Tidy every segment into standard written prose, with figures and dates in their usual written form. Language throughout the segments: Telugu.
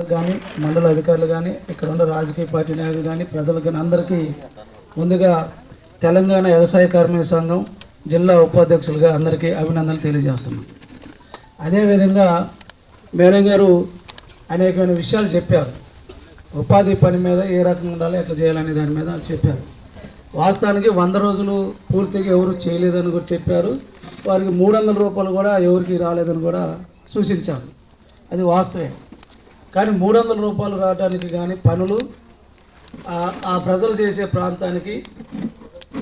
కానీ మండల అధికారులు కానీ ఇక్కడ ఉన్న రాజకీయ పార్టీ నాయకులు కానీ ప్రజలు కానీ అందరికీ ముందుగా తెలంగాణ వ్యవసాయ కార్మిక సంఘం జిల్లా ఉపాధ్యక్షులుగా అందరికీ అభినందనలు తెలియజేస్తున్నాం. అదేవిధంగా మేడం గారు అనేకమైన విషయాలు చెప్పారు. ఉపాధి పని మీద ఏ రకంగా ఉండాలి, ఎట్లా చేయాలనే దాని మీద చెప్పారు. వాస్తవానికి 100 రోజులు పూర్తిగా ఎవరు చేయలేదని కూడా చెప్పారు. వారికి 300 రూపాయలు కూడా ఎవరికి రాలేదని కూడా సూచించారు. అది వాస్తవే. కానీ 300 రూపాయలు రావడానికి కానీ పనులు ఆ ప్రజలు చేసే ప్రాంతానికి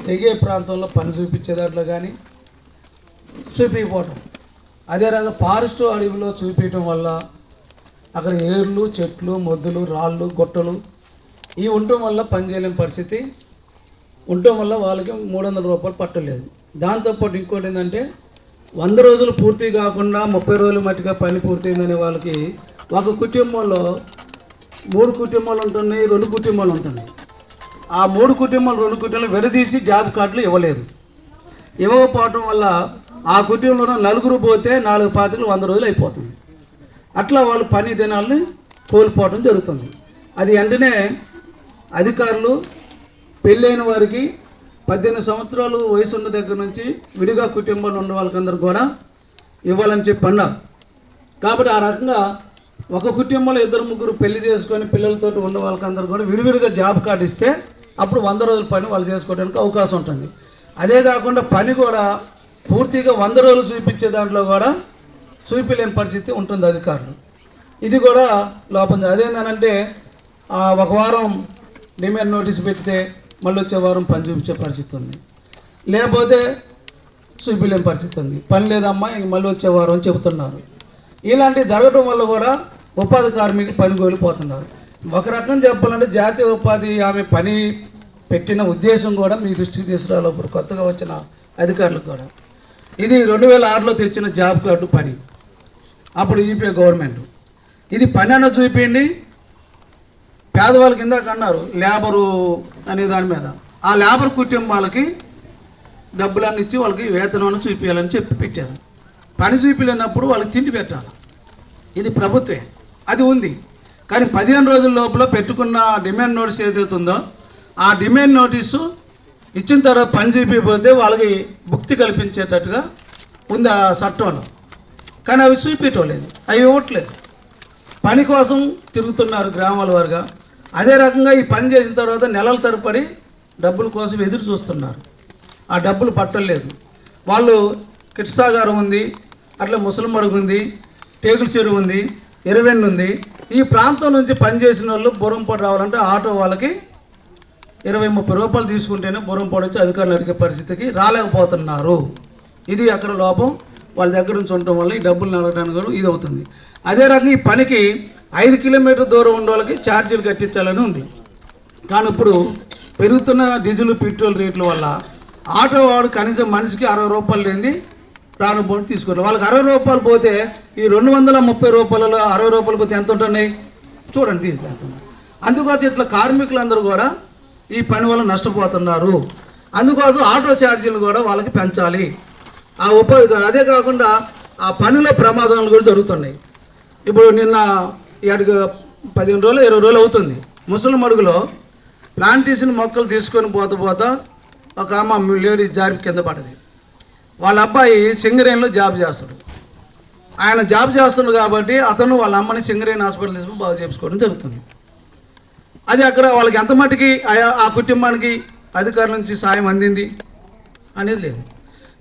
తెగే ప్రాంతంలో పని చూపించే దాంట్లో కానీ చూపించకపోవటం, అదే రకంగా ఫారెస్ట్ అడవిలో చూపించడం వల్ల అక్కడ ఏర్లు, చెట్లు, మొద్దులు, రాళ్ళు, గుట్టలు ఇవి ఉండటం వల్ల పని చేయలేని పరిస్థితి ఉండటం వల్ల వాళ్ళకి 300 రూపాయలు పట్టలేదు. దాంతోపాటు ఇంకోటి ఏంటంటే 100 రోజులు పూర్తి కాకుండా 30 రోజులు మట్టిగా పని పూర్తయిందనే వాళ్ళకి ఒక కుటుంబంలో 3 కుటుంబాలు ఉంటున్నాయి, 2 కుటుంబాలు ఉంటున్నాయి. ఆ 3 కుటుంబాలు 2 కుటుంబాలు విడదీసి జాబ్ కార్డులు ఇవ్వలేదు. ఇవ్వకపోవటం వల్ల ఆ కుటుంబంలో 4 పోతే 4 పాతికలు 100 రోజులు అయిపోతుంది. అట్లా వాళ్ళు పని దినాలని కోల్పోవడం జరుగుతుంది. అది వెంటనే అధికారులు పెళ్ళైన వారికి 18 సంవత్సరాలు వయసు ఉన్న దగ్గర నుంచి విడిగా కుటుంబాలు ఉన్న వాళ్ళకందరూ కూడా ఇవ్వాలని చెప్పి అన్నారు. కాబట్టి ఆ రకంగా ఒక కుటుంబంలో 2-3 పెళ్లి చేసుకొని పిల్లలతో ఉన్న వాళ్ళకందరూ కూడా విడివిడిగా జాబ్ కార్డు ఇస్తే అప్పుడు 100 రోజుల పని వాళ్ళు చేసుకోవడానికి అవకాశం ఉంటుంది. అదే కాకుండా పని కూడా పూర్తిగా 100 రోజులు చూపించే దాంట్లో కూడా చూపించలేని పరిస్థితి ఉంటుంది అధికారులు. ఇది కూడా లోపం. అదేంటంటే ఒక వారం డిమాండ్ నోటీస్ పెడితే మళ్ళీ వచ్చే వారం పని చూపించే పరిస్థితి ఉంది, లేకపోతే చూపించలేని పరిస్థితి ఉంది. పని లేదమ్మా ఇంక మళ్ళీ వచ్చే వారం అని చెబుతున్నారు. ఇలాంటివి జరగడం వల్ల కూడా ఉపాధి కార్మికులు పని కోల్పోతున్నారు. ఒక రకం చెప్పాలంటే జాతీయ ఉపాధి హామీ పని పెట్టిన ఉద్దేశం కూడా మీ దృష్టికి తీసుకురావాలి. ఇప్పుడు కొత్తగా వచ్చిన అధికారులకు కూడా ఇది 2006లో తెచ్చిన జాబ్ కార్డు పని. అప్పుడు యూపీఏ గవర్నమెంట్ ఇది పని అన్న చూపిండి పేదవాళ్ళ కింద అన్నారు లేబరు అనే దాని మీద. ఆ లేబర్ కుటుంబాలకి డబ్బులన్నీ ఇచ్చి వాళ్ళకి వేతనం చూపించాలని చెప్పి పెట్టారు. పని చూపించినప్పుడు వాళ్ళకి తిండి పెట్టాలి. ఇది ప్రభుత్వే, అది ఉంది. కానీ 15 రోజుల లోపల పెట్టుకున్న డిమాండ్ నోటీస్ ఏదైతే ఉందో ఆ డిమాండ్ నోటీసు ఇచ్చిన తర్వాత పని చూపించకపోతే వాళ్ళకి భుక్తి కల్పించేటట్టుగా ఉంది ఆ చట్టంలో. కానీ అవి చూపించలేదు, అవి ఇవ్వట్లేదు. పని కోసం తిరుగుతున్నారు గ్రామాల వారుగా. అదే రకంగా ఈ పని చేసిన తర్వాత నెలల తరబడి డబ్బుల కోసం ఎదురు చూస్తున్నారు. ఆ డబ్బులు పట్టలేదు. వాళ్ళు కిట్సాగారం ఉంది, అట్లా ముసలిమడుగు ఉంది, టేకుల చెరువు ఉంది, ఎరువెన్ను ఉంది. ఈ ప్రాంతం నుంచి పనిచేసిన వాళ్ళు బుర్రంపాడు రావాలంటే ఆటో వాళ్ళకి 20-30 రూపాయలు తీసుకుంటేనే బుర్రంపాడు వచ్చి అధికారులు అడిగే పరిస్థితికి రాలేకపోతున్నారు. ఇది అక్కడ లోపం. వాళ్ళ దగ్గర నుంచి ఉండటం వల్ల ఈ డబ్బులు అడగడానికి కూడా ఇది అవుతుంది. అదే రకంగా ఈ పనికి 5 కిలోమీటర్ దూరం ఉన్న వాళ్ళకి ఛార్జీలు కట్టించాలని ఉంది. కానీ ఇప్పుడు పెరుగుతున్న డీజిల్ పెట్రోల్ రేట్ల వల్ల ఆటో వాడు కనీసం మనిషికి 60 రూపాయలు లేనిది ప్రాణం పోటీ తీసుకుంటారు. వాళ్ళకి 60 రూపాయలు పోతే ఈ 230 రూపాయలలో 60 రూపాయలు పోతే ఎంత ఉంటున్నాయి చూడండి. దీంట్లో ఎంత ఉన్నాయి. అందుకోసం ఇట్లా కార్మికులందరూ కూడా ఈ పని వల్ల నష్టపోతున్నారు. అందుకోసం ఆటో ఛార్జీలు కూడా వాళ్ళకి పెంచాలి. ఆ ఉపాధి అదే కాకుండా ఆ పనిలో ప్రమాదాలు కూడా జరుగుతున్నాయి. ఇప్పుడు నిన్న ఇక్కడికి 15 రోజులు 20 రోజులు అవుతుంది. ముసలి మడుగులో ప్లాంటేషన్ మొక్కలు తీసుకొని పోతా ఒక అమ్మ లేడీ జారి కింద పడ్డది. వాళ్ళ అబ్బాయి సింగరేణిలో జాబ్ చేస్తాడు. ఆయన జాబ్ చేస్తున్నాడు కాబట్టి అతను వాళ్ళ అమ్మని సింగరేణి హాస్పిటల్ తీసుకుని బాగు చేయించుకోవడం జరుగుతుంది. అది అక్కడ వాళ్ళకి ఎంత మట్టుకి ఆ కుటుంబానికి అధికారుల నుంచి సాయం అందింది అనేది లేదు.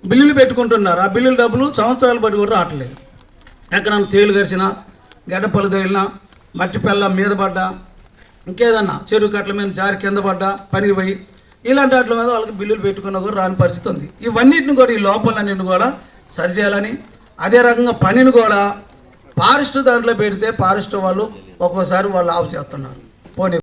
బిల్లులు పెట్టుకుంటున్నారు. ఆ బిల్లుల డబ్బులు సంవత్సరాలు బట్టి కూడా రావట్లేదు. ఎక్కడన్నా తేలు గరిచినా, గడ్డపల్లి తగిలినా, మట్టి పెళ్ళ మీద పడ్డా, ఇంకేదన్నా చెరువు కట్ల మీద జారి కింద పడ్డా, పనికి పోయి ఇలాంటి వాటి మీద వాళ్ళకి బిల్లులు పెట్టుకున్నా కూడా రాని పరిస్థితి ఉంది. ఇవన్నిటిని కూడా ఈ లోపాలన్నింటిని కూడా సరిచేయాలని, అదే రకంగా పనిని కూడా ఫారెస్ట్ దాంట్లో పెడితే ఫారెస్ట్ వాళ్ళు ఒక్కోసారి వాళ్ళు ఆఫ్ చేస్తున్నారు. పోనీ